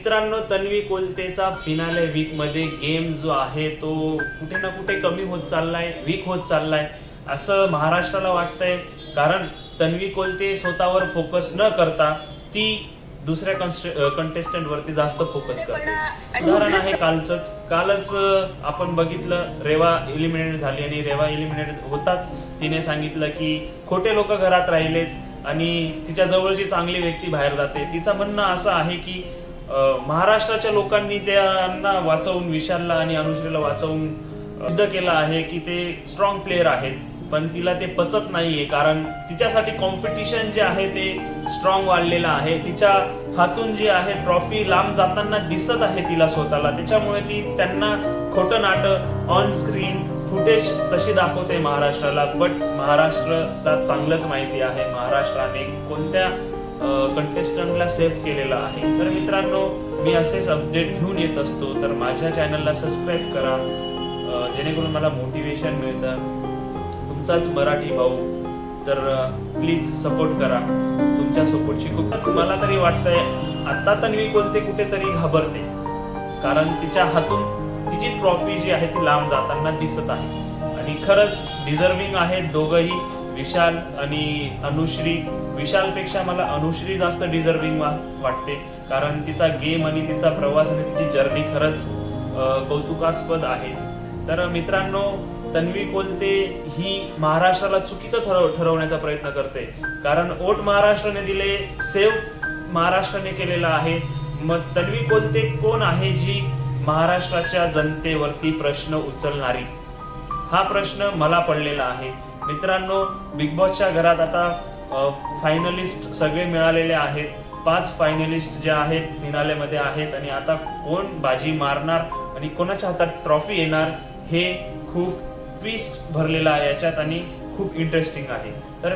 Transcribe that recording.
मित्रांनो, Tanvi कोलतेचा finale weak मध्ये game जो आहे तो कुठे ना कुठे कमी होत चाललाय, वीक होत चाललाय असं महाराष्ट्राला वाटतंय. कारण तन्वी कोलते स्वतःवर फोकस न करता ती दुसऱ्या कंटेस्टंट वरती जास्त फोकस करते. उदाहरण आहे कालच आपण बघितलं, रेवा एलिमिनेट झाली आणि रेवा एलिमिनेट होताच तिने सांगितलं की खोटे लोक घरात राहिलेत आणि तिच्या जवळची चांगली व्यक्ती बाहेर जाते. तिचं म्हणणं असं आहे की महाराष्ट्राच्या लोकांनी त्यांना वाचवून, विशालला आणि अनुश्रीला वाचवून सिद्ध केलं आहे की ते स्ट्रॉंग प्लेअर आहेत, पण तिला ते पचत नाहीये. कारण तिच्यासाठी कॉम्पिटिशन जे आहे ते स्ट्रॉंग वाढलेलं आहे. तिच्या हातून जे आहे ट्रॉफी लांब जाताना दिसत आहे तिला स्वतःला. त्याच्यामुळे ती त्यांना खोटं नाटक ऑन स्क्रीन फुटेज तशी दाखवते महाराष्ट्राला. बट महाराष्ट्राला चांगलंच माहिती आहे महाराष्ट्राने कोणत्या कंटेस्टंटला सेव्ह केलेलं आहे. तर मित्रांनो, मी असेच अपडेट घेऊन येत असतो, तर माझ्या चॅनलला सबस्क्राईब करा जेणेकरून मला मोटिवेशन मिळतं. तुमचाच मराठी भाऊ, तर प्लीज सपोर्ट करा. तुमच्या सपोर्टची खूप मला तरी वाटतंय आता तन्वी कोलते कुठेतरी घाबरते, कारण तिच्या हातून तिची ट्रॉफी जी आहे ती लांब जाताना दिसत आहे. आणि खरंच डिझर्विंग आहेत दोघंही, विशाल आणि अनुश्री. विशालपेक्षा मला अनुश्री जास्त डिझर्विंग वाटते, कारण तिचा गेम आणि तिचा प्रवास आणि तिची जर्नी खरंच कौतुकास्पद आहे. तर मित्रांनो, तन्वी कोलते ही महाराष्ट्राला चुकीचं ठरवण्याचा प्रयत्न करते. कारण वोट महाराष्ट्राने दिले, सेव्ह महाराष्ट्राने केलेला आहे. मग तन्वी कोलते कोण आहे जी महाराष्ट्राच्या जनतेवरती प्रश्न उचलणारी? हा प्रश्न मला पडलेला आहे. मित्रांनो, बिग बॉसच्या घरात आता फायनलिस्ट सगळे मिळालेले आहेत. 5 फायनलिस्ट जे आहेत फिनालेमध्ये आहेत आणि आता कोण बाजी मारणार आणि कोणाच्या हातात ट्रॉफी येणार हे खूप ट्विस्ट भरलेला आहे याच्यात आणि खूप इंटरेस्टिंग आहे. तर